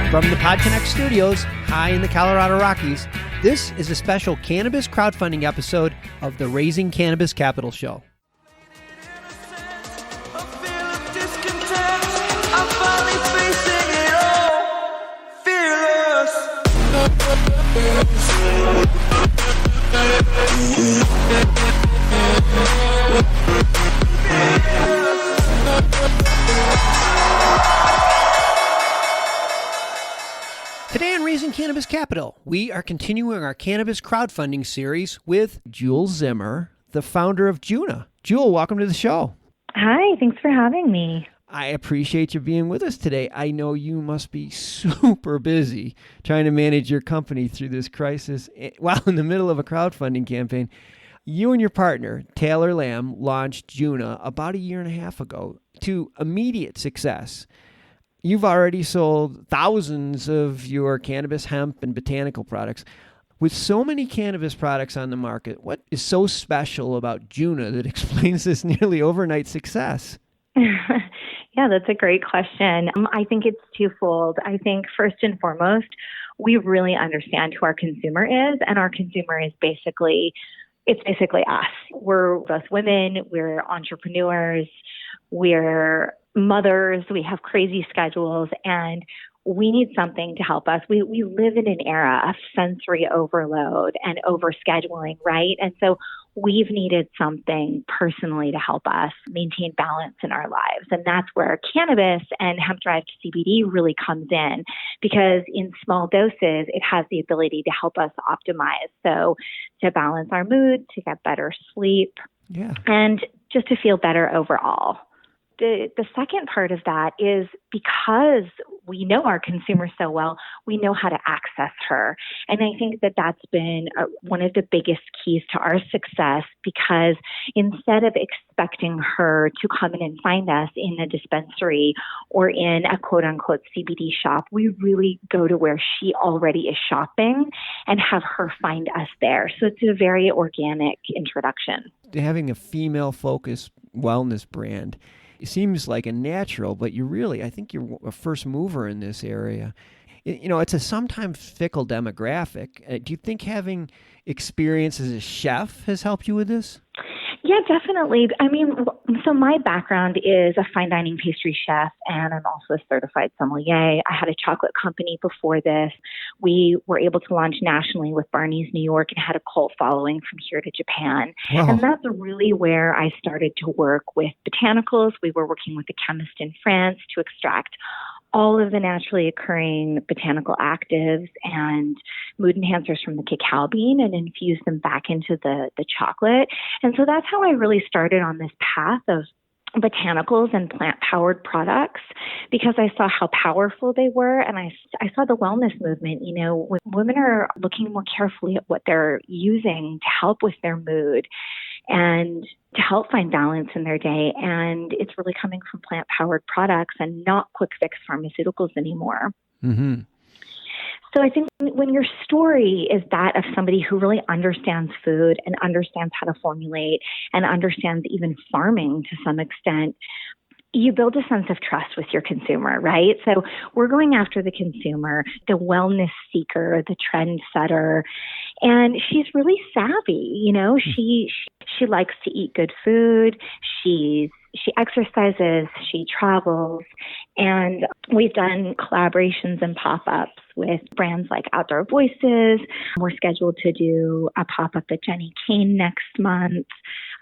From the PodCONX studios, high in the Colorado Rockies, this is a special cannabis crowdfunding episode of the Raising Cannabis Capital Show. Today on Raising Cannabis Capital, we are continuing our cannabis crowdfunding series with Jewel Zimmer, the founder of Juna. Jewel, welcome to the show. Hi, thanks for having me. I appreciate you being with us today. I know you must be super busy trying to manage your company through this crisis while in the middle of a crowdfunding campaign. You and your partner, Taylor Lamb, launched Juna about a year and a half ago to immediate success. You've already sold thousands of your cannabis, hemp, and botanical products. With so many cannabis products on the market, what is so special about Juna that explains this nearly overnight success? Yeah, that's a great question. I think it's twofold. I think first and foremost, we really understand who our consumer is, and our consumer is basically us. We're both women, we're entrepreneurs, we're mothers, we have crazy schedules, and we need something to help us. We live in an era of sensory overload and overscheduling, right? And so we've needed something personally to help us maintain balance in our lives. And that's where cannabis and hemp-derived CBD really comes in, because in small doses, it has the ability to help us optimize. So to balance our mood, to get better sleep, and just to feel better overall. The second part of that is because we know our consumer so well, we know how to access her. And I think that that's been one of the biggest keys to our success, because instead of expecting her to come in and find us in a dispensary or in a quote unquote CBD shop, we really go to where she already is shopping and have her find us there. So it's a very organic introduction. Having a female focused wellness brand, it seems like a natural, but I think you're a first mover in this area. It's a sometimes fickle demographic. Do you think having experience as a chef has helped you with this? Yeah, definitely. I mean, so my background is a fine dining pastry chef, and I'm also a certified sommelier. I had a chocolate company before this. We were able to launch nationally with Barney's New York and had a cult following from here to Japan. Wow. And that's really where I started to work with botanicals. We were working with a chemist in France to extract all of the naturally occurring botanical actives and mood enhancers from the cacao bean and infuse them back into the chocolate. And so that's how I really started on this path of botanicals and plant-powered products, because I saw how powerful they were, and I saw the wellness movement. When women are looking more carefully at what they're using to help with their mood and to help find balance in their day, and it's really coming from plant-powered products and not quick-fix pharmaceuticals anymore. Mm-hmm. So I think when your story is that of somebody who really understands food and understands how to formulate and understands even farming to some extent, you build a sense of trust with your consumer, right? So we're going after the consumer, the wellness seeker, the trend setter, and she's really savvy. She likes to eat good food. She exercises, she travels, and we've done collaborations and pop-ups with brands like Outdoor Voices. We're scheduled to do a pop-up at Jenny Kane next month.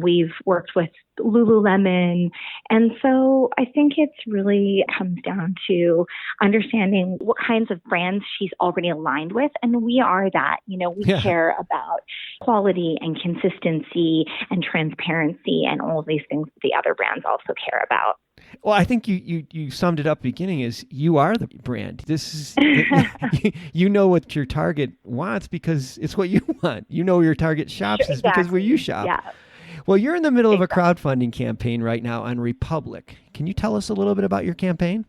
We've worked with Lululemon. And so I think it's really comes down to understanding what kinds of brands she's already aligned with. And we are that. We care about quality and consistency and transparency and all of these things that the other brands also care about. Well, I think you summed it up at the beginning as you are the brand. This is, you know what your target wants because it's what you want. You know your target shops is because where you shop. Yeah. Well, you're in the middle of a crowdfunding campaign right now on Republic. Can you tell us a little bit about your campaign?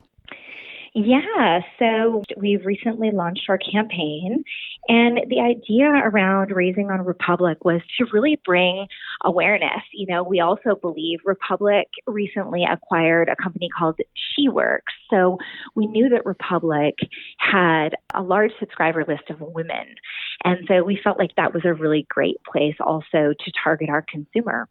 Yeah, so we've recently launched our campaign, And the idea around Raising on Republic was to really bring awareness. We also believe Republic recently acquired a company called SheWorks. So we knew that Republic had a large subscriber list of women. And so we felt like that was a really great place also to target our consumer.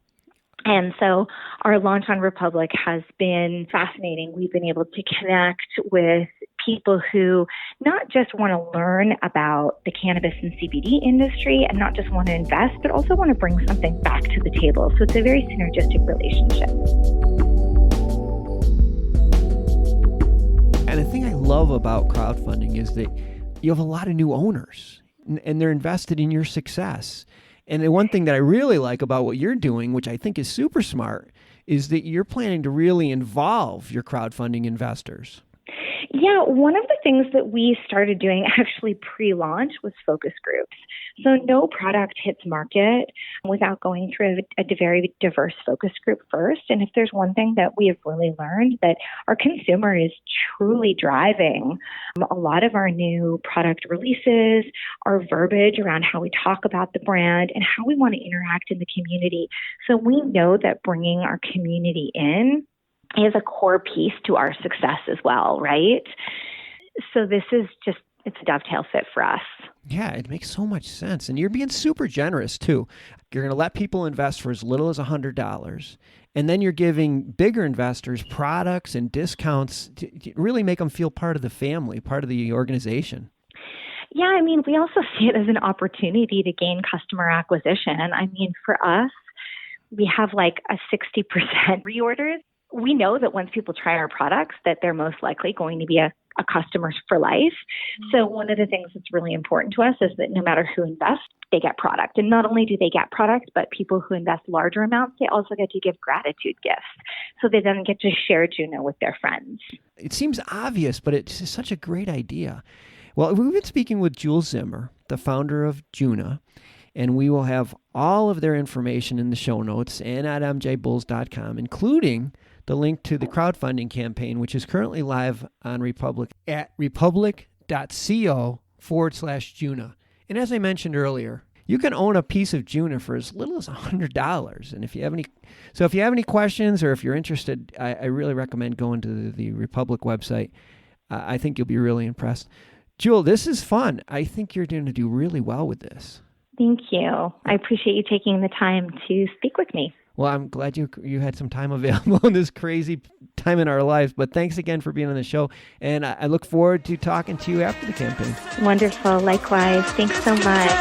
And so our launch on Republic has been fascinating. We've been able to connect with people who not just want to learn about the cannabis and CBD industry and not just want to invest, but also want to bring something back to the table. So it's a very synergistic relationship. And the thing I love about crowdfunding is that you have a lot of new owners and they're invested in your success. And the one thing that I really like about what you're doing, which I think is super smart, is that you're planning to really involve your crowdfunding investors. Yeah, one of the things that we started doing actually pre-launch was focus groups. So no product hits market without going through a very diverse focus group first. And if there's one thing that we have really learned, that our consumer is truly driving a lot of our new product releases, our verbiage around how we talk about the brand and how we want to interact in the community. So we know that bringing our community in is a core piece to our success as well, right? So this is just, it's a dovetail fit for us. Yeah, it makes so much sense. And you're being super generous too. You're going to let people invest for as little as $100. And then you're giving bigger investors products and discounts to really make them feel part of the family, part of the organization. Yeah, we also see it as an opportunity to gain customer acquisition. For us, we have like a 60% reorders. We know that once people try our products, that they're most likely going to be a customer for life. So one of the things that's really important to us is that no matter who invests, they get product. And not only do they get product, but people who invest larger amounts, they also get to give gratitude gifts. So they then get to share Juna with their friends. It seems obvious, but it's just such a great idea. Well, we've been speaking with Jules Zimmer, the founder of Juna, and we will have all of their information in the show notes and at mjbulls.com, including the link to the crowdfunding campaign, which is currently live on Republic at republic.co/Juna. And as I mentioned earlier, you can own a piece of Juna for as little as $100. And if you have any questions or if you're interested, I really recommend going to the Republic website. I think you'll be really impressed. Jewel, this is fun. I think you're going to do really well with this. Thank you. I appreciate you taking the time to speak with me. Well, I'm glad you had some time available in this crazy time in our lives. But thanks again for being on the show. And I look forward to talking to you after the campaign. Wonderful. Likewise. Thanks so much.